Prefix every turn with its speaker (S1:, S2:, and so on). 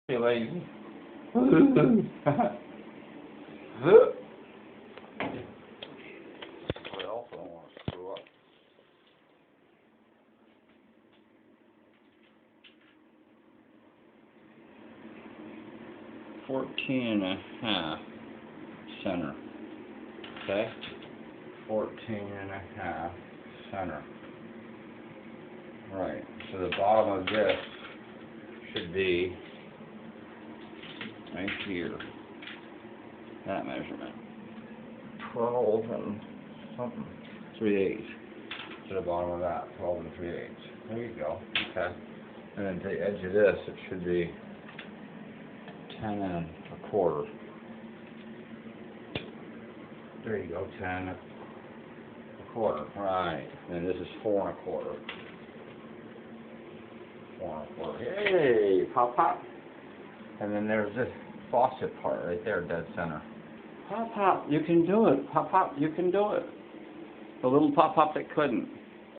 S1: Be lazy. What else I don't want to screw up? 14.5 center. Okay? 14.5 center. Right. So the bottom of this should be right here. That measurement. 12 and something. 3/8. To the bottom of that. 12 and 3/8. There you go. Okay. And then to the edge of this, it should be 10 and a quarter. There you go. 10 and a quarter. Right. And this is 4 and a quarter. 4 and a quarter. Hey! Pop, pop. And then there's this faucet part right there, dead center. Pop, pop, you can do it. Pop, pop, you can do it. The little pop, pop that couldn't.